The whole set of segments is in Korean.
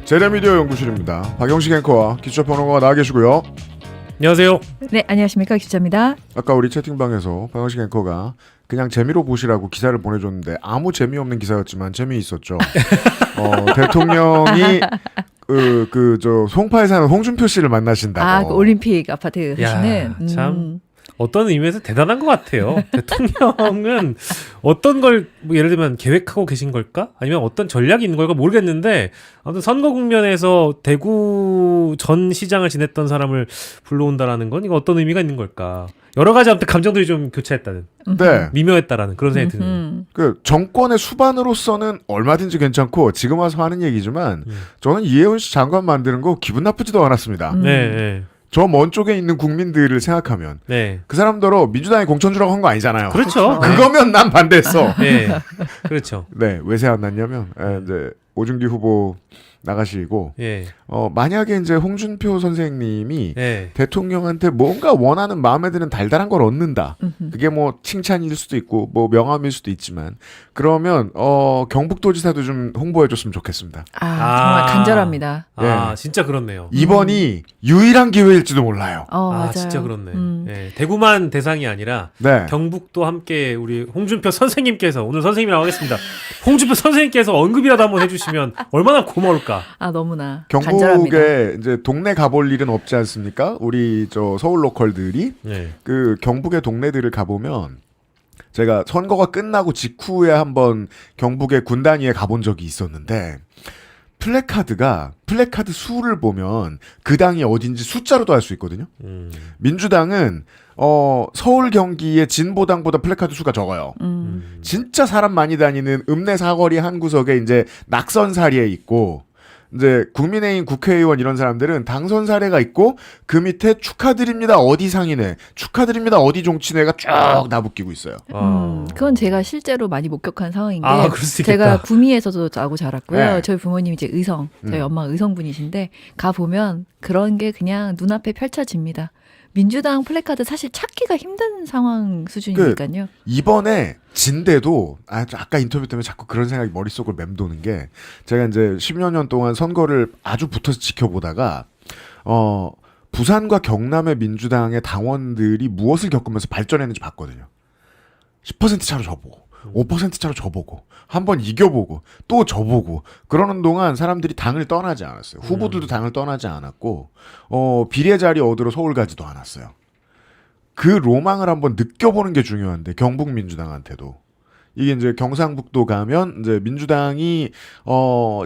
제레미디어 연구실입니다. 박영식 앵커와 기초평론가가 나와 계시고요. 안녕하세요. 네, 안녕하십니까, 기자입니다. 아까 우리 채팅방에서 박영식 앵커가 그냥 재미로 보시라고 기사를 보내줬는데 아무 재미없는 기사였지만 재미있었죠. 대통령이 저 송파에 사는 홍준표 씨를 만나신다고. 그 올림픽 아파트 가시는. 참 어떤 의미에서 대단한 것 같아요. 대통령은 어떤 걸 뭐 예를 들면 계획하고 계신 걸까? 아니면 어떤 전략이 있는 걸까 모르겠는데 아무튼 선거 국면에서 대구 전 시장을 지냈던 사람을 불러온다라는 건 이거 어떤 의미가 있는 걸까? 여러 가지 아무튼 감정들이 좀 교차했다는, 네, 미묘했다라는 그런 생각이 드는. 그 정권의 수반으로서는 얼마든지 괜찮고 지금 와서 하는 얘기지만 저는 이해훈 씨 장관 만드는 거 기분 나쁘지도 않았습니다. 네. 저 먼 쪽에 있는 국민들을 생각하면 네. 그 사람들로 민주당이 공천 주라고 한 거 아니잖아요. 그렇죠. 그거면 난 반대했어. 네. 그렇죠. 네, 왜 새 안 났냐면 이제 오준기 후보 나가시고 예. 만약에 이제 홍준표 선생님이 예. 대통령한테 뭔가 원하는 마음에 드는 달달한 걸 얻는다. 그게 뭐 칭찬일 수도 있고 뭐 명함일 수도 있지만 그러면 경북도지사도 좀 홍보해줬으면 좋겠습니다. 정말 간절합니다. 아, 예. 진짜 그렇네요. 이번이 유일한 기회일지도 몰라요. 맞아요. 진짜 그렇네. 예, 대구만 대상이 아니라 네. 경북도 함께 우리 홍준표 선생님께서 오늘 선생님이라고 하겠습니다. 홍준표 선생님께서 언급이라도 한번 해주시면 얼마나 고마울까. 너무나 경북에 간절합니다. 이제 동네 가볼 일은 없지 않습니까? 우리 저 서울 로컬들이 네. 그 경북의 동네들을 가보면 제가 선거가 끝나고 직후에 한번 경북의 군단위에 가본 적이 있었는데 플래카드 수를 보면 그 당이 어딘지 숫자로도 알 수 있거든요. 민주당은 서울 경기의 진보당보다 플래카드 수가 적어요. 진짜 사람 많이 다니는 읍내 사거리 한 구석에 이제 낙선 사리에 있고 이제 국민의힘 국회의원 이런 사람들은 당선 사례가 있고 그 밑에 축하드립니다 어디 상인회, 축하드립니다 어디 종친회가 쭉 나붙기고 있어요. 그건 제가 실제로 많이 목격한 상황인 게 그럴 수 있겠다. 제가 구미에서도 나고 자랐고요. 네. 저희 부모님이 이제 저희 엄마가 의성분이신데 가 보면 그런 게 그냥 눈앞에 펼쳐집니다. 민주당 플래카드 사실 찾기가 힘든 상황 수준이니까요. 이번에 진대도 아까 인터뷰 때문에 자꾸 그런 생각이 머릿속을 맴도는 게 제가 이제 10여 년 동안 선거를 아주 붙어서 지켜보다가 부산과 경남의 민주당의 당원들이 무엇을 겪으면서 발전했는지 봤거든요. 10% 차로 져보고 5% 차로 져보고 한번 이겨보고 또 져보고 그러는 동안 사람들이 당을 떠나지 않았어요. 후보들도 당을 떠나지 않았고 비례 자리 얻으러 서울 가지도 않았어요. 그 로망을 한번 느껴보는 게 중요한데 경북 민주당한테도 이게 이제 경상북도 가면 이제 민주당이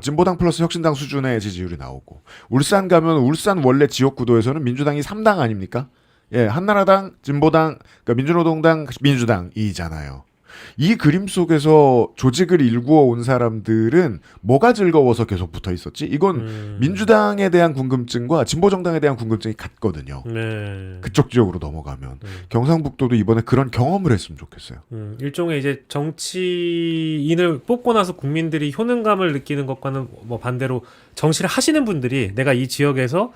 진보당 플러스 혁신당 수준의 지지율이 나오고 울산 가면 울산 원래 지역구도에서는 민주당이 3당 아닙니까? 예, 한나라당, 진보당, 그러니까 민주노동당, 민주당이잖아요. 이 그림 속에서 조직을 일구어 온 사람들은 뭐가 즐거워서 계속 붙어 있었지? 이건 민주당에 대한 궁금증과 진보정당에 대한 궁금증이 같거든요. 네. 그쪽 지역으로 넘어가면 경상북도도 이번에 그런 경험을 했으면 좋겠어요. 일종의 이제 정치인을 뽑고 나서 국민들이 효능감을 느끼는 것과는 뭐 반대로 정치를 하시는 분들이 내가 이 지역에서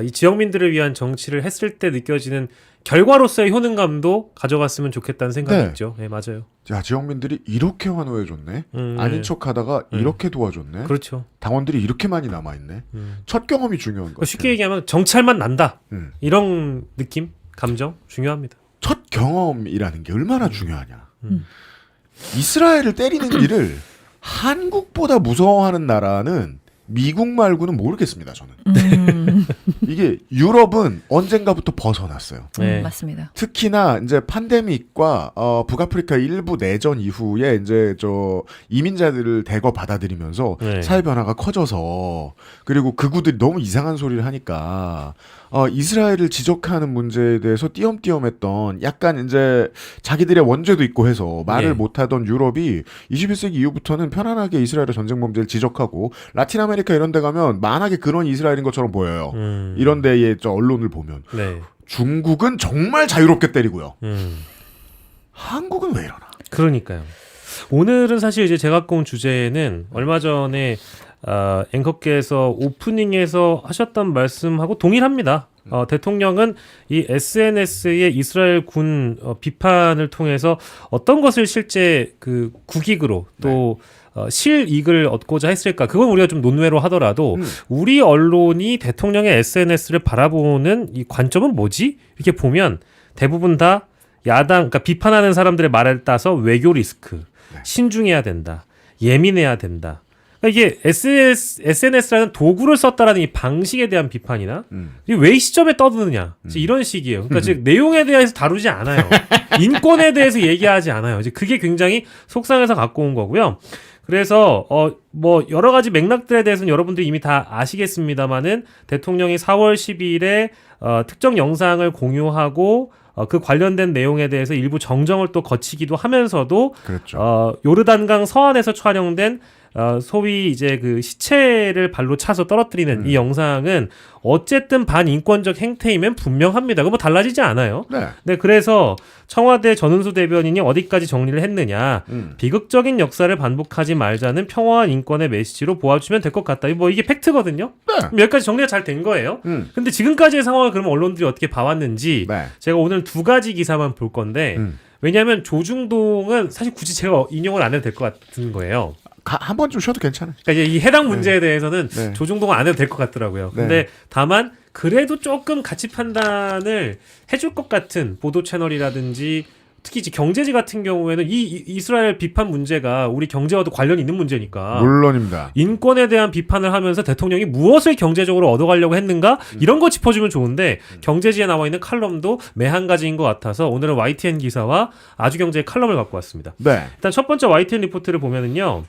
이 지역민들을 위한 정치를 했을 때 느껴지는 결과로서의 효능감도 가져갔으면 좋겠다는 생각이 네. 있죠. 네, 맞아요. 야, 지역민들이 이렇게 환호해줬네. 아닌 척하다가 이렇게 도와줬네. 그렇죠. 당원들이 이렇게 많이 남아있네. 첫 경험이 중요한 거예요. 쉽게 얘기하면 정찰만 난다. 음. 이런 느낌, 감정 중요합니다. 첫 경험이라는 게 얼마나 중요하냐. 이스라엘을 때리는 일을 한국보다 무서워하는 나라는 미국 말고는 모르겠습니다. 저는. 이게 유럽은 언젠가부터 벗어났어요. 네. 맞습니다. 특히나 이제 팬데믹과 북아프리카 일부 내전 이후에 이제 저 이민자들을 대거 받아들이면서 네. 사회 변화가 커져서 그리고 극우들이 너무 이상한 소리를 하니까 이스라엘을 지적하는 문제에 대해서 띄엄띄엄했던 약간 이제 자기들의 원죄도 있고 해서 말을 네. 못하던 유럽이 21세기 이후부터는 편안하게 이스라엘의 전쟁 범죄를 지적하고 라틴 아메리카 이런 데 가면 만하게 그런 이스라엘인 것처럼 보여요. 이런 데의 저 언론을 보면 네. 중국은 정말 자유롭게 때리고요. 한국은 왜 이러나? 그러니까요. 오늘은 사실 이제 제가 갖고 온 주제는 얼마 전에 앵커께서 오프닝에서 하셨던 말씀하고 동일합니다. 대통령은 이 SNS의 이스라엘 군 비판을 통해서 어떤 것을 실제 그 국익으로 또 실익을 얻고자 했을까? 그건 우리가 좀 논외로 하더라도 우리 언론이 대통령의 SNS를 바라보는 이 관점은 뭐지? 이렇게 보면 대부분 다 야당, 그러니까 비판하는 사람들의 말을 따서 외교 리스크, 신중해야 된다, 예민해야 된다. 그러니까 이게 SNS라는 도구를 썼다라는 이 방식에 대한 비판이나 왜 이 시점에 떠드느냐 이런 식이에요. 그러니까 즉 내용에 대해서 다루지 않아요. 인권에 대해서 얘기하지 않아요. 이제 그게 굉장히 속상해서 갖고 온 거고요. 그래서 뭐 여러 가지 맥락들에 대해서는 여러분들이 이미 다 아시겠습니다만은 대통령이 4월 12일에 특정 영상을 공유하고 그 관련된 내용에 대해서 일부 정정을 또 거치기도 하면서도 그렇죠. 요르단강 서안에서 촬영된 소위 이제 그 시체를 발로 차서 떨어뜨리는 이 영상은 어쨌든 반인권적 행태이면 분명합니다. 그거 뭐 달라지지 않아요. 네. 네, 그래서 청와대 전은수 대변인이 어디까지 정리를 했느냐. 비극적인 역사를 반복하지 말자는 평화와 인권의 메시지로 보아주면 될 것 같다. 뭐 이게 팩트거든요. 네. 여기까지 정리가 잘 된 거예요. 근데 지금까지의 상황을 그러면 언론들이 어떻게 봐왔는지 네. 제가 오늘 두 가지 기사만 볼 건데 왜냐하면 조중동은 사실 굳이 제가 인용을 안 해도 될 것 같은 거예요. 한 번쯤 쉬어도 괜찮아요. 그러니까 이제 이 해당 문제에 대해서는 네. 조중동은 안 해도 될 것 같더라고요. 네. 근데 다만 그래도 조금 가치 판단을 해줄 것 같은 보도 채널이라든지 특히 이제 경제지 같은 경우에는 이 이스라엘 비판 문제가 우리 경제와도 관련이 있는 문제니까 물론입니다. 인권에 대한 비판을 하면서 대통령이 무엇을 경제적으로 얻어가려고 했는가 이런 거 짚어주면 좋은데 경제지에 나와 있는 칼럼도 매한 가지인 것 같아서 오늘은 YTN 기사와 아주경제의 칼럼을 갖고 왔습니다. 네. 일단 첫 번째 YTN 리포트를 보면은요.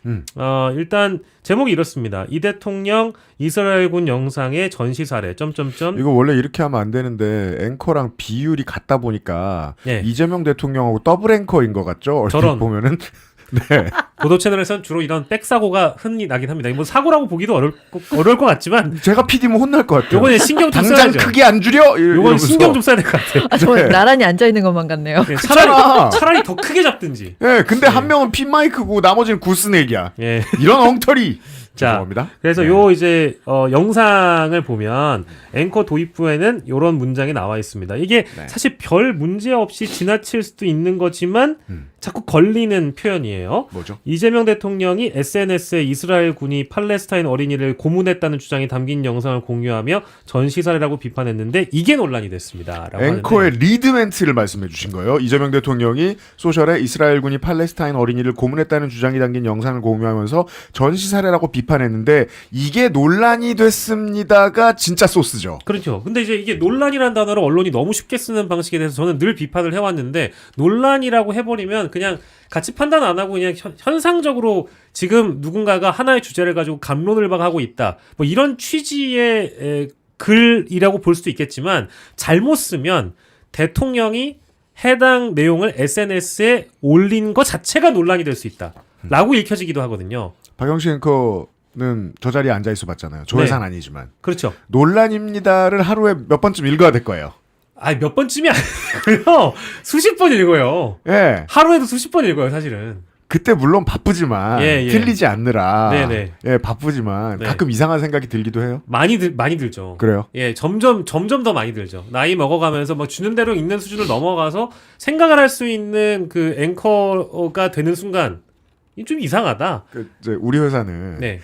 일단 제목이 이렇습니다. 이 대통령 이스라엘군 영상의 전시 사례 이거 원래 이렇게 하면 안 되는데 앵커랑 비율이 같다 보니까 예. 이재명 대통령하고 더블 앵커인 것 같죠? 얼핏 저런. 보면은 네. 보도 채널에서는 주로 이런 백사고가 흔히 나긴 합니다. 뭐 사고라고 보기도 어려울 것 같지만 제가 PD면 혼날 것 같아요. 요거는 신경 좀 당장 써야죠. 크게 안 줄여? 요거는 이러면서. 신경 좀 써야 될 것 같아요. 아, 저 네. 나란히 앉아 있는 것만 같네요. 예, 그렇잖아. 차라리 더 크게 잡든지. 예, 근데 한 명은 핀 마이크고 나머지는 구스넥이야. 예. 이런 엉터리. 자, 죄송합니다. 그래서 네. 요 이제 영상을 보면 앵커 도입부에는 요런 문장이 나와 있습니다. 이게 네. 사실 별 문제 없이 지나칠 수도 있는 거지만 자꾸 걸리는 표현이에요. 뭐죠? 이재명 대통령이 SNS에 이스라엘 군이 팔레스타인 어린이를 고문했다는 주장이 담긴 영상을 공유하며 전시 사례라고 비판했는데 이게 논란이 됐습니다. 라고 앵커의 하는데 리드 멘트를 말씀해 주신 거예요. 이재명 대통령이 소셜에 이스라엘 군이 팔레스타인 어린이를 고문했다는 주장이 담긴 영상을 공유하면서 전시 사례라고 비판했는데 이게 논란이 됐습니다가 진짜 소스죠. 그렇죠. 근데 이제 이게 논란이라는 단어를 언론이 너무 쉽게 쓰는 방식에 대해서 저는 늘 비판을 해왔는데 논란이라고 해버리면 그냥 같이 판단 안 하고 그냥 현상적으로 지금 누군가가 하나의 주제를 가지고 갑론을 박하고 있다. 뭐 이런 취지의 글이라고 볼 수도 있겠지만 잘못 쓰면 대통령이 해당 내용을 SNS에 올린 것 자체가 논란이 될 수 있다. 라고 읽혀지기도 하거든요. 박영식 앵커는 저 자리에 앉아 있어 봤잖아요. 저 네. 회사는 아니지만. 그렇죠. 논란입니다를 하루에 몇 번쯤 읽어야 될 거예요. 몇 번쯤이 아니고요. 수십 번 읽어요. 예. 하루에도 수십 번 읽어요, 사실은. 그때 물론 바쁘지만 예. 틀리지 않느라 네네. 예 바쁘지만 네. 가끔 이상한 생각이 들기도 해요. 많이 들죠. 그래요? 예, 점점 더 많이 들죠. 나이 먹어가면서 뭐 주는 대로 읽는 수준을 넘어가서 생각을 할 수 있는 그 앵커가 되는 순간 좀 이상하다. 이제 우리 회사는 네,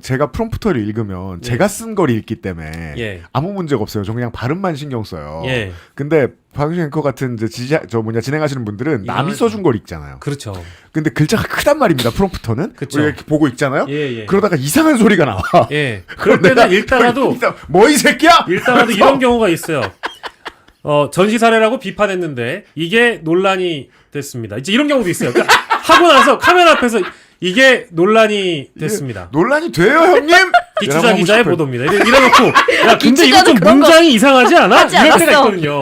제가 프롬프터를 읽으면 제가 쓴 걸 읽기 때문에 예, 아무 문제가 없어요. 저 그냥 발음만 신경 써요. 예, 근데 박영식 앵커 같은 이제 진행하시는 분들은 남이 이상하죠. 써준 걸 읽잖아요. 그렇죠. 근데 글자가 크단 말입니다. 프롬프터는 그쵸. 우리가 이렇게 보고 있잖아요. 예, 예. 그러다가 이상한 소리가 나와. 예. 그럴 때는 읽다가도 뭐 이 새끼야? 이런 경우가 있어요. 전시 사례라고 비판했는데 이게 논란이 됐습니다. 이제 이런 경우도 있어요. 그러니까 하고 나서 카메라 앞에서 이게 논란이 됐습니다. 논란이 돼요, 형님? 기초자 기자의 보도입니다. 이래놓고 야 근데 이거 좀 기초자는 그런 거 문장이 이상하지 않아? 하지 이럴 때가 않았어. 있거든요.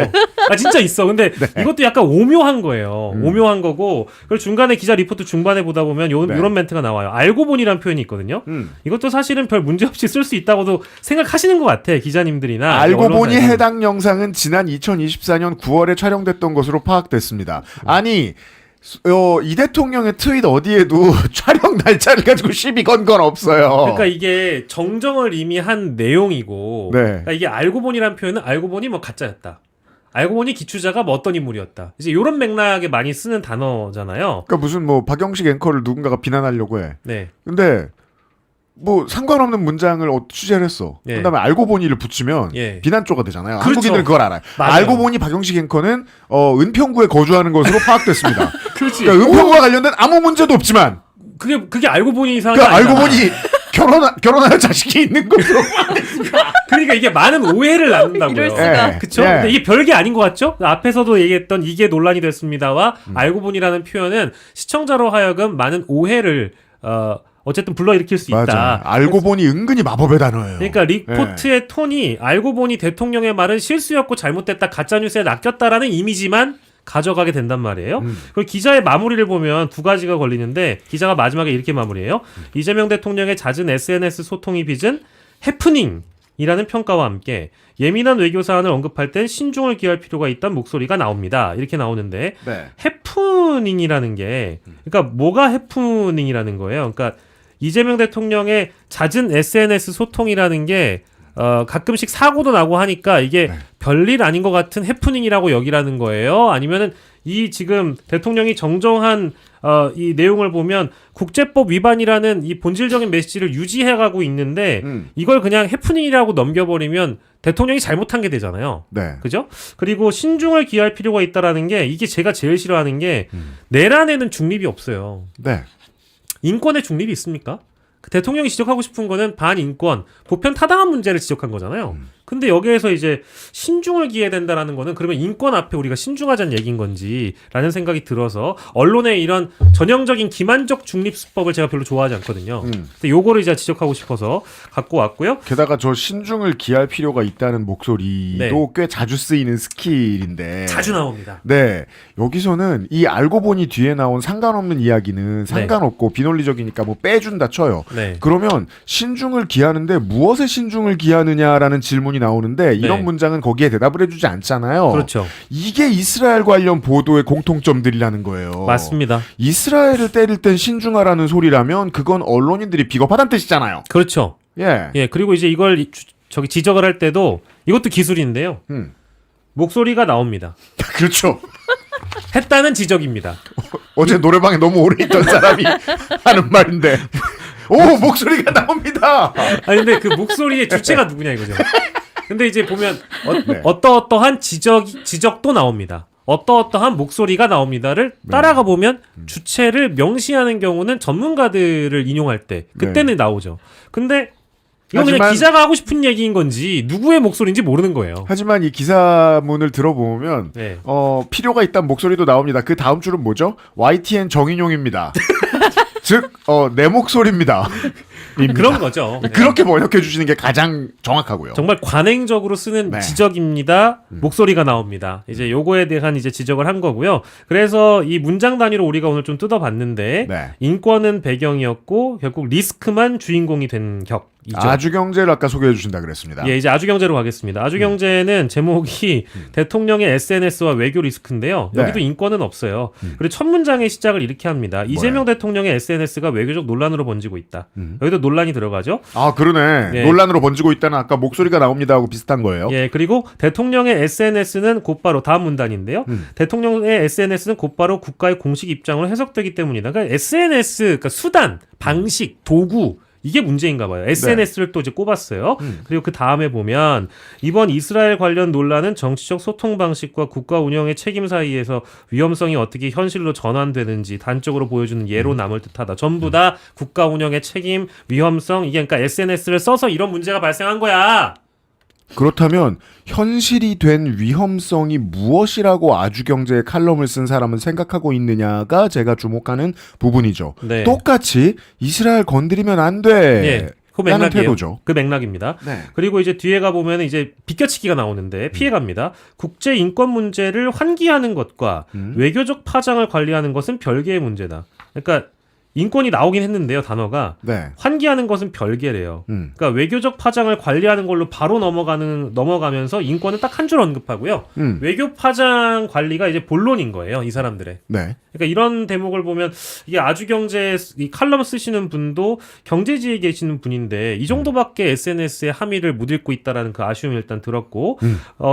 아 진짜 있어. 근데 이것도 약간 오묘한 거예요. 오묘한 거고 그리고 중간에 기자 리포트 중반에 보다 보면 네. 이런 멘트가 나와요. 알고 보니라는 표현이 있거든요. 이것도 사실은 별 문제 없이 쓸 수 있다고도 생각하시는 것 같아 기자님들이나 알고 보니 언론사에서. 해당 영상은 지난 2024년 9월에 촬영됐던 것으로 파악됐습니다. 아니 이 대통령의 트윗 어디에도 촬영 날짜를 가지고 시비 건 건 없어요. 그러니까 이게 정정을 이미 한 내용이고 네. 그러니까 이게 알고 보니라는 표현은 알고 보니 뭐 가짜였다. 알고 보니 기추자가 뭐 어떤 인물이었다. 이제 이런 맥락에 많이 쓰는 단어잖아요. 그러니까 무슨 뭐 박영식 앵커를 누군가가 비난하려고 해. 네. 근데 뭐 상관없는 문장을 취재를 했어. 예. 그다음에 알고 보니를 붙이면 예. 비난조가 되잖아요. 그렇죠. 한국인들은 그걸 알아요. 맞아요. 알고 보니 박영식 앵커는 은평구에 거주하는 것으로 파악됐습니다. 그렇지. 그러니까 은평구와 관련된 아무 문제도 없지만 그게 알고 보니 이상한 그 게 알고 아니잖아. 보니 결혼할 자식이 있는 것으로 그러니까 이게 많은 오해를 낳는다고요. 이럴 수가. 예. 그쵸? 예. 근데 이게 별게 아닌 것 같죠? 앞에서도 얘기했던 이게 논란이 됐습니다와 알고 보니라는 표현은 시청자로 하여금 많은 오해를 어쨌든 불러일으킬 수 있다. 맞아. 알고 보니 은근히 마법의 단어예요. 그러니까 리포트의 톤이 알고 보니 대통령의 말은 실수였고 잘못됐다, 가짜뉴스에 낚였다라는 이미지만 가져가게 된단 말이에요. 그리고 기자의 마무리를 보면 두 가지가 걸리는데 기자가 마지막에 이렇게 마무리해요. 이재명 대통령의 잦은 SNS 소통이 빚은 해프닝이라는 평가와 함께 예민한 외교 사안을 언급할 땐 신중을 기할 필요가 있다는 목소리가 나옵니다. 이렇게 나오는데 네. 해프닝이라는 게 그러니까 뭐가 해프닝이라는 거예요. 그러니까 이재명 대통령의 잦은 SNS 소통이라는 게 가끔씩 사고도 나고 하니까 이게 네. 별일 아닌 것 같은 해프닝이라고 여기라는 거예요. 아니면은 이 지금 대통령이 정정한 이 내용을 보면 국제법 위반이라는 이 본질적인 메시지를 유지해가고 있는데 이걸 그냥 해프닝이라고 넘겨버리면 대통령이 잘못한 게 되잖아요. 네. 그죠? 그리고 신중을 기할 필요가 있다라는 게 이게 제가 제일 싫어하는 게 내란에는 중립이 없어요. 네. 인권의 중립이 있습니까? 그 대통령이 지적하고 싶은 거는 반인권, 보편 타당한 문제를 지적한 거잖아요. 근데 여기에서 이제 신중을 기해야 된다라는 거는 그러면 인권 앞에 우리가 신중하자는 얘기인 건지라는 생각이 들어서 언론의 이런 전형적인 기만적 중립 수법을 제가 별로 좋아하지 않거든요. 근데 요거를 이제 지적하고 싶어서 갖고 왔고요. 게다가 저 신중을 기할 필요가 있다는 목소리도 네. 꽤 자주 쓰이는 스킬인데. 자주 나옵니다. 네. 여기서는 이 알고 보니 뒤에 나온 상관없는 이야기는 상관없고 비논리적이니까 뭐 빼준다 쳐요. 네. 그러면 신중을 기하는데 무엇에 신중을 기하느냐라는 질문이 나오는데 이런 네. 문장은 거기에 대답을 해주지 않잖아요. 그렇죠. 이게 이스라엘 관련 보도의 공통점들이라는 거예요. 맞습니다. 이스라엘을 때릴 땐 신중하라는 소리라면 그건 언론인들이 비겁하다는 뜻이잖아요. 그렇죠. 예. 예, 그리고 이제 이걸 저기 지적을 할 때도 이것도 기술인데요. 목소리가 나옵니다. 그렇죠. 했다는 지적입니다. 어제 노래방에 너무 오래 있던 사람이 하는 말인데 오 목소리가 나옵니다. 아니 근데 그 목소리의 주체가 누구냐 이거죠. 근데 이제 보면 네. 어떠어떠한 지적도 나옵니다. 어떠어떠한 목소리가 나옵니다를 따라가 보면 주체를 명시하는 경우는 전문가들을 인용할 때 그때는 나오죠. 근데 이건 그냥 하지만- 기자가 하고 싶은 얘기인 건지 누구의 목소리인지 모르는 거예요. 하지만 이 기사문을 들어보면 네. 필요가 있다는 목소리도 나옵니다. 그 다음 줄은 뭐죠? YTN 정인용입니다. 즉 내 목소리입니다. 그런 거죠. 네. 그렇게 번역해 주시는 게 가장 정확하고요. 정말 관행적으로 쓰는 네. 지적입니다. 목소리가 나옵니다. 이제 요거에 대한 이제 지적을 한 거고요. 그래서 이 문장 단위로 우리가 오늘 좀 뜯어봤는데 네. 인권은 배경이었고 결국 리스크만 주인공이 된 격이죠. 아주경제를 아까 소개해 주신다 그랬습니다. 예, 이제 아주경제로 가겠습니다. 아주경제는 제목이 대통령의 SNS와 외교 리스크인데요. 네. 여기도 인권은 없어요. 그리고 첫 문장의 시작을 이렇게 합니다. 이재명 대통령의 SNS가 외교적 논란으로 번지고 있다. 여기도 논란이 들어가죠. 아 그러네. 예. 논란으로 번지고 있다는 아까 목소리가 나옵니다 하고 비슷한 거예요. 예, 그리고 대통령의 SNS는 곧바로 다음 문단인데요. 대통령의 SNS는 곧바로 국가의 공식 입장으로 해석되기 때문이다. 그러니까 SNS, 그러니까 수단, 방식, 도구 이게 문제인가 봐요. SNS를 또 이제 꼽았어요. 그리고 그 다음에 보면 이번 이스라엘 관련 논란은 정치적 소통 방식과 국가 운영의 책임 사이에서 위험성이 어떻게 현실로 전환되는지 단적으로 보여주는 예로 남을 듯하다. 전부 다 국가 운영의 책임, 위험성 이게 그러니까 SNS를 써서 이런 문제가 발생한 거야. 그렇다면 현실이 된 위험성이 무엇이라고 아주경제의 칼럼을 쓴 사람은 생각하고 있느냐가 제가 주목하는 부분이죠. 네. 똑같이 이스라엘 건드리면 안 돼. 예. 그 라는 맥락이에요. 태도죠. 그 맥락입니다. 네. 그리고 이제 뒤에 가 보면 이제 비껴치기가 나오는데 피해갑니다. 국제 인권 문제를 환기하는 것과 외교적 파장을 관리하는 것은 별개의 문제다. 그러니까 인권이 나오긴 했는데요, 단어가. 네. 환기하는 것은 별개래요. 그러니까 외교적 파장을 관리하는 걸로 바로 넘어가면서 인권은 딱 한 줄 언급하고요. 외교 파장 관리가 이제 본론인 거예요, 이 사람들의. 네. 그러니까 이런 대목을 보면 이게 아주경제 이 칼럼 쓰시는 분도 경제지에 계시는 분인데 이 정도밖에 SNS에 함의를 못 읽고 있다라는 그 아쉬움이 일단 들었고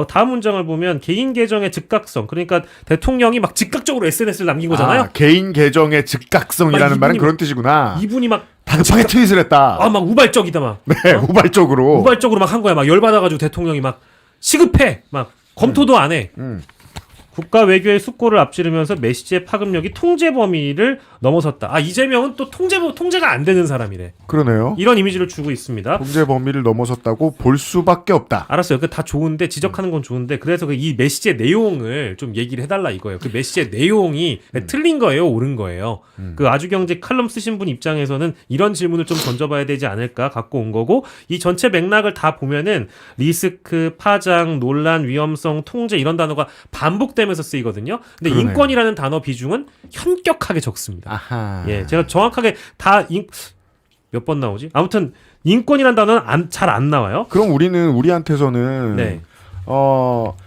다음 문장을 보면 개인 계정의 즉각성, 그러니까 대통령이 막 즉각적으로 SNS를 남긴 거잖아요. 아, 개인 계정의 즉각성이라는 말은 그런 뜻이구나. 이분이 막 다급하게 트윗을 했다. 막 우발적이다 막. 네, 우발적으로. 우발적으로 막 한 거야. 막 열받아가지고 대통령이 막 시급해. 막 검토도 안 해. 국가 외교의 숙고를 앞지르면서 메시지의 파급력이 통제 범위를 넘어섰다. 아, 이재명은 또 통제가 안 되는 사람이래. 그러네요. 이런 이미지를 주고 있습니다. 통제 범위를 넘어섰다고 볼 수밖에 없다. 알았어요. 그 다 좋은데 지적하는 건 좋은데 그래서 그 이 메시지의 내용을 좀 얘기를 해달라 이거예요. 그 메시지의 내용이 틀린 거예요, 옳은 거예요. 그 아주경제 칼럼 쓰신 분 입장에서는 이런 질문을 좀 던져봐야 되지 않을까 갖고 온 거고 이 전체 맥락을 다 보면은 리스크, 파장, 논란, 위험성, 통제 이런 단어가 반복되면서 쓰이거든요. 근데 그러네요. 인권이라는 단어 비중은 현격하게 적습니다. 아하. 예, 제가 정확하게 다 몇 번 나오지? 아무튼 인권이라는 단어는 잘 안 나와요. 그럼 우리한테서는 네.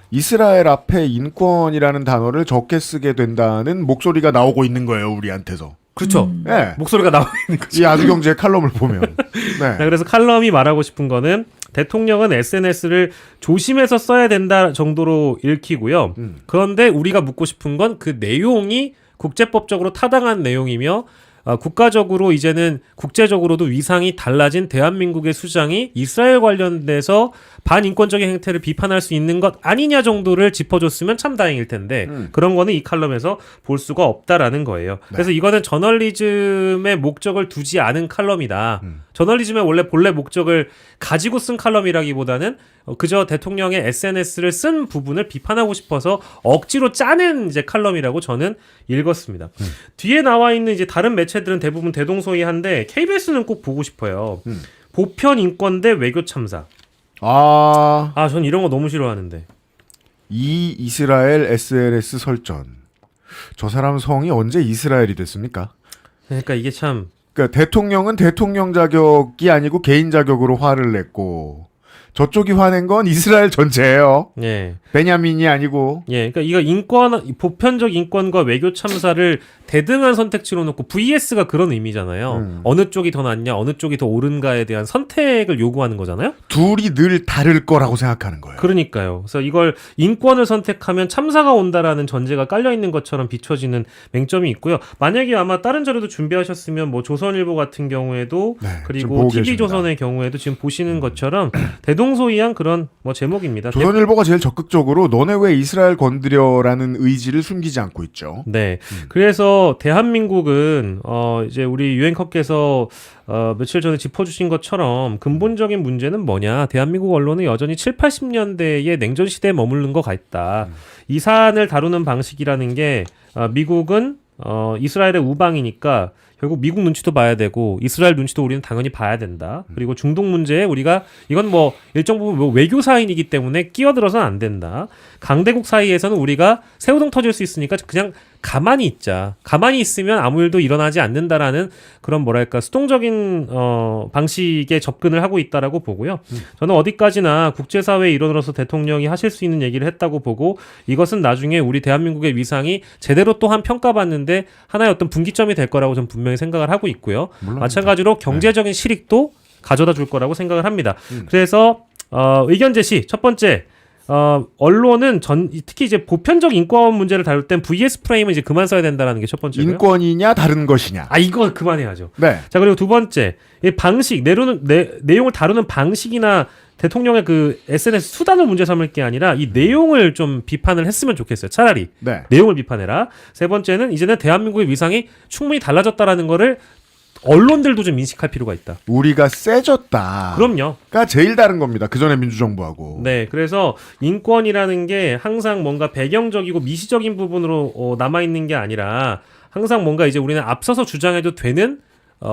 이스라엘 앞에 인권이라는 단어를 적게 쓰게 된다는 목소리가 나오고 있는 거예요, 우리한테서. 그렇죠. 네. 목소리가 나오고 있는 거죠. 이 아주경제 칼럼을 보면. 네. 자, 그래서 칼럼이 말하고 싶은 거는 대통령은 SNS를 조심해서 써야 된다 정도로 읽히고요. 그런데 우리가 묻고 싶은 건 그 내용이 국제법적으로 타당한 내용이며 국가적으로 이제는 국제적으로도 위상이 달라진 대한민국의 수장이 이스라엘 관련돼서 반인권적인 행태를 비판할 수 있는 것 아니냐 정도를 짚어줬으면 참 다행일 텐데 그런 거는 이 칼럼에서 볼 수가 없다라는 거예요. 그래서 이거는 저널리즘의 목적을 두지 않은 칼럼이다. 저널리즘의 원래 본래 목적을 가지고 쓴 칼럼이라기보다는 그저 대통령의 SNS를 쓴 부분을 비판하고 싶어서 억지로 짜낸 이제 칼럼이라고 저는 읽었습니다. 뒤에 나와 있는 이제 다른 매체들은 대부분 대동소이한데 KBS는 꼭 보고 싶어요. 보편 인권 대 외교 참사. 전 이런 거 너무 싫어하는데. 이 이스라엘 SLS 설전. 저 사람 성이 언제 이스라엘이 됐습니까? 그러니까 이게 참. 그러니까 대통령은 대통령 자격이 아니고 개인 자격으로 화를 냈고 저쪽이 화낸 건 이스라엘 전체예요. 예. 베냐민이 아니고. 예. 그러니까 이거 보편적 인권과 외교 참사를 대등한 선택지로 놓고 VS가 그런 의미잖아요. 어느 쪽이 더 낫냐, 어느 쪽이 더 옳은가에 대한 선택을 요구하는 거잖아요. 둘이 늘 다를 거라고 생각하는 거예요. 그러니까요. 그래서 이걸 인권을 선택하면 참사가 온다라는 전제가 깔려 있는 것처럼 비춰지는 맹점이 있고요. 만약에 아마 다른 자료도 준비하셨으면 뭐 조선일보 같은 경우에도 네, 지금 그리고 보고 TV조선의 경우에도 지금 보시는 것처럼 대동소이한 그런 뭐 제목입니다. 조선일보가 제일 적극적으로 너네 왜 이스라엘 건드려라는 의지를 숨기지 않고 있죠. 네. 그래서 대한민국은 이제 우리 유엔커께서 며칠 전에 짚어주신 것처럼 근본적인 문제는 뭐냐. 대한민국 언론은 여전히 7, 80년대의 냉전 시대에 머무른 것 같다. 이 사안을 다루는 방식이라는 게 미국은 이스라엘의 우방이니까 결국 미국 눈치도 봐야 되고 이스라엘 눈치도 우리는 당연히 봐야 된다. 그리고 중동 문제에 우리가 이건 뭐 일정 부분 뭐 외교 사인이기 때문에 끼어들어서는 안 된다. 강대국 사이에서는 우리가 새우등 터질 수 있으니까 그냥 가만히 있자. 가만히 있으면 아무 일도 일어나지 않는다라는 그런 뭐랄까 수동적인 방식의 접근을 하고 있다라고 보고요. 저는 어디까지나 국제사회의 일원으로서 대통령이 하실 수 있는 얘기를 했다고 보고 이것은 나중에 우리 대한민국의 위상이 제대로 또한 평가받는데 하나의 어떤 분기점이 될 거라고 저는 분명히 생각을 하고 있고요. 마찬가지로 경제적인 실익도 가져다 줄 거라고 생각을 합니다. 그래서 의견 제시 첫 번째. 언론은 특히 이제 보편적 인권 문제를 다룰 땐 VS 프레임은 이제 그만 써야 된다는 게 첫 번째고요. 인권이냐 다른 것이냐. 이거 그만해야죠. 네. 자, 그리고 두 번째, 이 방식, 내용을 다루는 방식이나 대통령의 그 SNS 수단을 문제 삼을 게 아니라 이 내용을 좀 비판을 했으면 좋겠어요. 차라리. 네. 내용을 비판해라. 세 번째는 이제는 대한민국의 위상이 충분히 달라졌다라는 거를 언론들도 좀 인식할 필요가 있다. 우리가 세졌다. 그럼요. 가 제일 다른 겁니다. 그 전에 민주정부하고. 네, 그래서 인권이라는 게 항상 뭔가 배경적이고 미시적인 부분으로 남아있는 게 아니라 항상 뭔가 이제 우리는 앞서서 주장해도 되는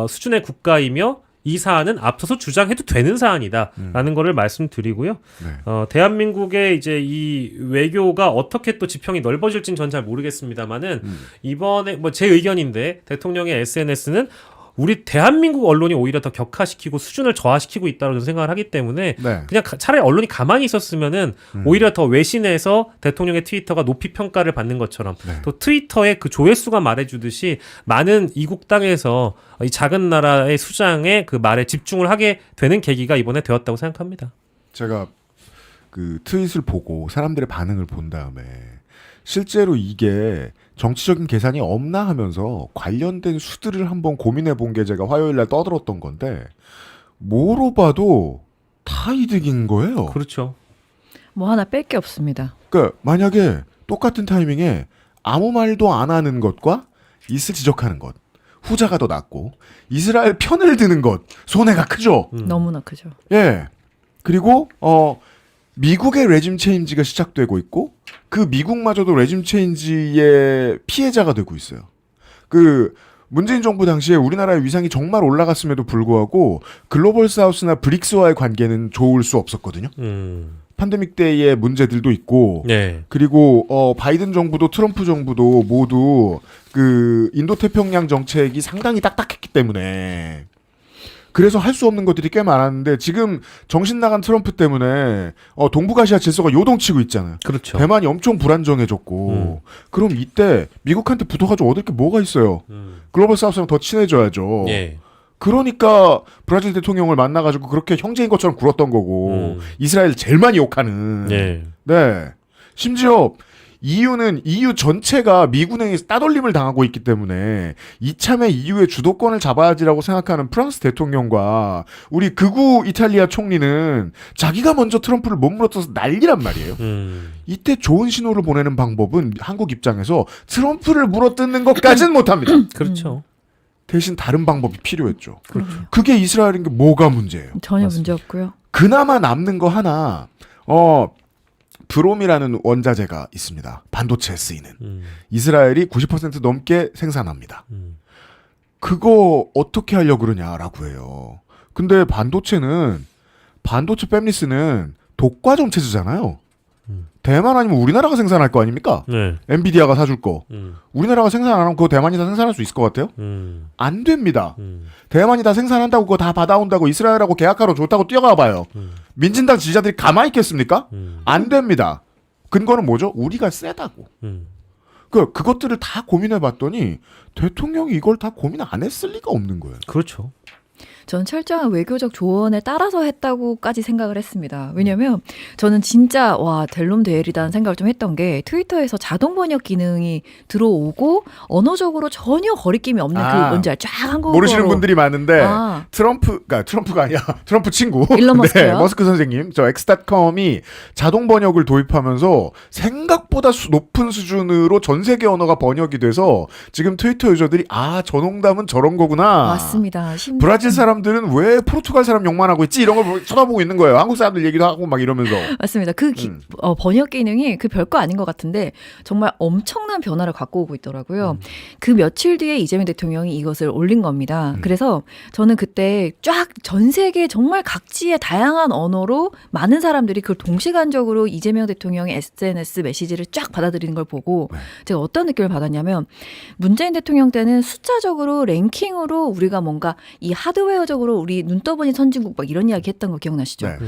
수준의 국가이며 이 사안은 앞서서 주장해도 되는 사안이다라는 거를 말씀드리고요. 네. 대한민국의 이제 이 외교가 어떻게 또 지평이 넓어질지는 전 잘 모르겠습니다만은 이번에 뭐 제 의견인데 대통령의 SNS는 우리 대한민국 언론이 오히려 더 격화시키고 수준을 저하시키고 있다고 저는 생각을 하기 때문에 네. 그냥 차라리 언론이 가만히 있었으면은 오히려 더 외신에서 대통령의 트위터가 높이 평가를 받는 것처럼 네. 또 트위터의 그 조회수가 말해주듯이 많은 이국 땅에서 이 작은 나라의 수장의 그 말에 집중을 하게 되는 계기가 이번에 되었다고 생각합니다. 제가 그 트윗을 보고 사람들의 반응을 본 다음에 실제로 이게 정치적인 계산이 없나 하면서 관련된 수들을 한번 고민해 본 게 제가 화요일 날 떠들었던 건데 뭐로 봐도 다 이득인 거예요. 그렇죠. 뭐 하나 뺄 게 없습니다. 그러니까 만약에 똑같은 타이밍에 아무 말도 안 하는 것과 이슬 지적하는 것 후자가 더 낫고 이스라엘 편을 드는 것 손해가 크죠. 너무나 크죠. 예. 그리고 미국의 레짐 체인지가 시작되고 있고 그 미국마저도 레짐 체인지의 피해자가 되고 있어요. 그 문재인 정부 당시에 우리나라의 위상이 정말 올라갔음에도 불구하고 글로벌 사우스나 브릭스와의 관계는 좋을 수 없었거든요. 팬데믹 때의 문제들도 있고 네. 그리고 바이든 정부도 트럼프 정부도 모두 그 인도 태평양 정책이 상당히 딱딱했기 때문에 그래서 할 수 없는 것들이 꽤 많았는데 지금 정신 나간 트럼프 때문에 동북아시아 질서가 요동치고 있잖아요. 그렇죠. 대만이 엄청 불안정해졌고 그럼 이때 미국한테 붙어가지고 얻을 게 뭐가 있어요. 글로벌 사우스랑 더 친해져야죠. 예. 그러니까 브라질 대통령을 만나가지고 그렇게 형제인 것처럼 굴었던 거고 이스라엘 제일 많이 욕하는. 예. 네. 심지어 EU는 EU 전체가 미군에 따돌림을 당하고 있기 때문에 이참에 EU의 주도권을 잡아야지라고 생각하는 프랑스 대통령과 우리 극우 이탈리아 총리는 자기가 먼저 트럼프를 못 물어뜯어서 난리란 말이에요. 이때 좋은 신호를 보내는 방법은 한국 입장에서 트럼프를 물어뜯는 것까지는 못합니다. 그렇죠. 대신 다른 방법이 필요했죠. 그렇죠. 그게 이스라엘인 게 뭐가 문제예요? 전혀 맞습니다. 문제 없고요. 그나마 남는 거 하나 브롬이라는 원자재가 있습니다. 반도체에 쓰이는. 이스라엘이 90% 넘게 생산합니다. 그거 어떻게 하려고 그러냐라고 해요. 근데 반도체 팹리스는 독과점 체제잖아요. 대만 아니면 우리나라가 생산할 거 아닙니까? 네. 엔비디아가 사줄 거. 우리나라가 생산 안 하면 그거 대만이 다 생산할 수 있을 것 같아요? 안 됩니다. 대만이 다 생산한다고 그거 다 받아온다고 이스라엘하고 계약하러 좋다고 뛰어가 봐요. 민진당 지지자들이 가만히 있겠습니까? 안 됩니다. 근거는 뭐죠? 우리가 세다고. 그것들을 다 고민해 봤더니 대통령이 이걸 다 고민 안 했을 리가 없는 거예요. 그렇죠. 저는 철저한 외교적 조언에 따라서 했다고까지 생각을 했습니다. 왜냐하면 저는 진짜 와 델롬 데일이라는 생각을 좀 했던 게 트위터에서 자동 번역 기능이 들어오고 언어적으로 전혀 거리낌이 없는 그 뭔지 쫙 한국어로 모르시는 분들이 많은데 아. 트럼프가 아니야. 트럼프 친구. 일론 머스크요? 네, 머스크 선생님. 저 X.com이 자동 번역을 도입하면서 생각보다 높은 수준으로 전 세계 언어가 번역이 돼서 지금 트위터 유저들이 저 농담은 저런 거구나. 맞습니다. 브라질 사람들은 왜 포르투갈 사람 욕만 하고 있지? 이런 걸 쳐다보고 있는 거예요. 한국 사람들 얘기도 하고 막 이러면서. 맞습니다. 번역 기능이 그 별거 아닌 것 같은데 정말 엄청난 변화를 갖고 오고 있더라고요. 그 며칠 뒤에 이재명 대통령이 이것을 올린 겁니다. 그래서 저는 그때 쫙 전 세계 정말 각지의 다양한 언어로 많은 사람들이 그걸 동시간적으로 이재명 대통령의 SNS 메시지를 쫙 받아들이는 걸 보고 제가 어떤 느낌을 받았냐면 문재인 대통령 때는 숫자적으로 랭킹으로 우리가 뭔가 이 하드웨어적으로 우리 눈 떠보니 선진국 막 이런 이야기 했던 거 기억나시죠? 네.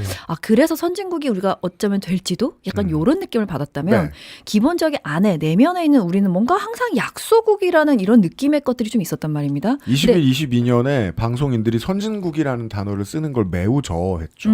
그래서 선진국이 우리가 어쩌면 될지도 약간 이런 느낌을 받았다면 네. 기본적인 안에 내면에 있는 우리는 뭔가 항상 약소국이라는 이런 느낌의 것들이 좀 있었단 말입니다. 21, 22년에 방송인들이 선진국이라는 단어를 쓰는 걸 매우 저어했죠.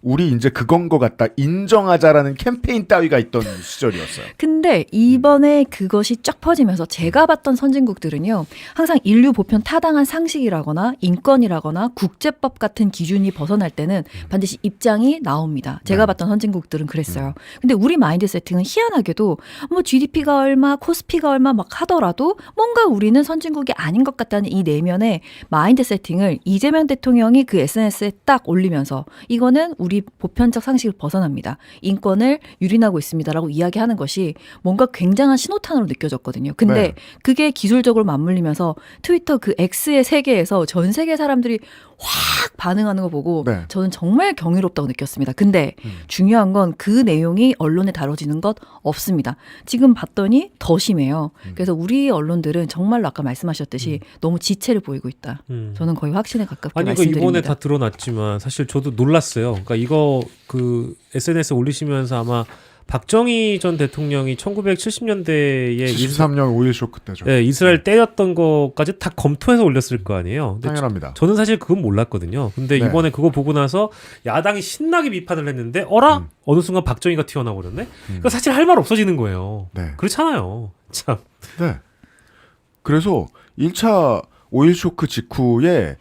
우리 이제 그건 것 같다. 인정하자라는 캠페인 따위가 있던 시절이었어요. 근데 이번에 그것이 쫙 퍼지면서 제가 봤던 선진국들은요. 항상 인류 보편 타당한 상식이라거나 인권이라거나 국제법 같은 기준이 벗어날 때는 반드시 입장이 나옵니다. 제가 봤던 선진국들은 그랬어요. 근데 우리 마인드 세팅은 희한하게도 뭐 GDP가 얼마, 코스피가 얼마 막 하더라도 뭔가 우리는 선진국이 아닌 것 같다는 이 내면의 마인드 세팅을 이재명 대통령이 그 SNS에 딱 올리면서 이거는 우리 보편적 상식을 벗어납니다. 인권을 유린하고 있습니다라고 이야기하는 것이 뭔가 굉장한 신호탄으로 느껴졌거든요. 근데 네. 그게 기술적으로 맞물리면서 트위터 그 X의 세계에서 전 세계 사람들이 확 반응하는 거 보고 네. 저는 정말 경이롭다고 느꼈습니다. 근데 중요한 건 그 내용이 언론에 다뤄지는 것 없습니다. 지금 봤더니 더 심해요. 그래서 우리 언론들은 정말로 아까 말씀하셨듯이 너무 지체를 보이고 있다. 저는 거의 확신에 가깝게 아니 이거 말씀드립니다. 이번에 다 드러났지만 사실 저도 놀랐어요. 그러니까 이거 그 SNS에 올리시면서 아마 박정희 전 대통령이 1970년대에 73년 5.1 쇼크 때죠. 이스라엘 때렸던 것까지 다 검토해서 올렸을 거 아니에요. 근데 당연합니다. 저는 사실 그건 몰랐거든요. 근데 네. 이번에 그거 보고 나서 야당이 신나게 비판을 했는데 어라? 어느 순간 박정희가 튀어나와 버렸네. 그러니까 사실 할 말 없어지는 거예요. 네. 그렇잖아요. 참. 네. 그래서 1차 5.1 쇼크 직후에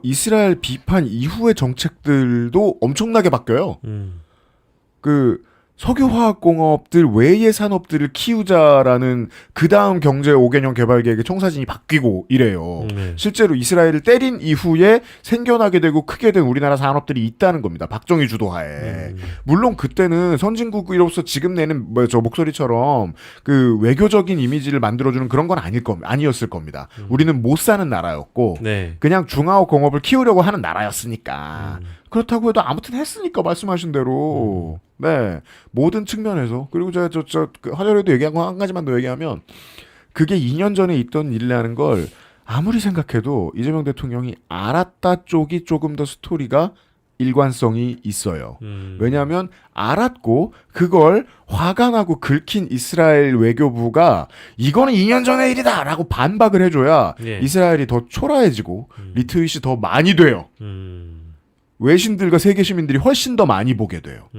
이스라엘 비판 이후의 정책들도 엄청나게 바뀌어요. 그 석유화학공업들 외의 산업들을 키우자라는 그 다음 경제 5개년 개발 계획의 청사진이 바뀌고 이래요. 실제로 이스라엘을 때린 이후에 생겨나게 되고 크게 된 우리나라 산업들이 있다는 겁니다. 박정희 주도하에. 물론 그때는 선진국으로서 지금 내는 저 목소리처럼 그 외교적인 이미지를 만들어주는 그런 건 아니었을 겁니다. 우리는 못 사는 나라였고 네. 그냥 중화공업을 키우려고 하는 나라였으니까. 그렇다고 해도 아무튼 했으니까 말씀하신 대로 네 모든 측면에서 그리고 제가 그 화절에도 얘기한 거 한 가지만 더 얘기하면 그게 2년 전에 있던 일이라는 걸 아무리 생각해도 이재명 대통령이 알았다 쪽이 조금 더 스토리가 일관성이 있어요. 왜냐하면 알았고 그걸 화가 나고 긁힌 이스라엘 외교부가 이거는 2년 전의 일이다라고 반박을 해줘야 예. 이스라엘이 더 초라해지고 리트윗이 더 많이 돼요. 외신들과 세계 시민들이 훨씬 더 많이 보게 돼요.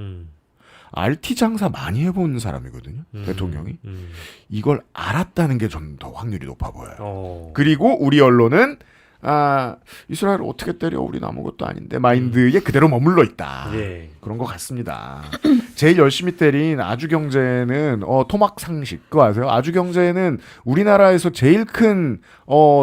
RT 장사 많이 해본 사람이거든요. 대통령이. 이걸 알았다는 게 좀 더 확률이 높아 보여요. 그리고 우리 언론은 이스라엘을 어떻게 때려 우린 아무것도 아닌데 마인드에 그대로 머물러 있다. 예. 그런 것 같습니다. 제일 열심히 때린 아주경제는 토막 상식 그거 아세요? 아주경제는 우리나라에서 제일 큰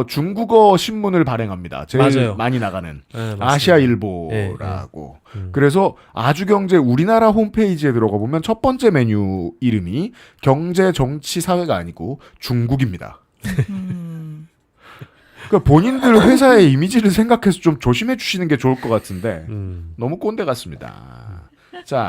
중국어 신문을 발행합니다. 제일 맞아요. 많이 나가는 네, 아시아일보라고. 그래서 아주경제 우리나라 홈페이지에 들어가 보면 첫 번째 메뉴 이름이 경제, 정치, 사회가 아니고 중국입니다. 그러니까 본인들 회사의 이미지를 생각해서 좀 조심해 주시는 게 좋을 것 같은데 너무 꼰대 같습니다. 자.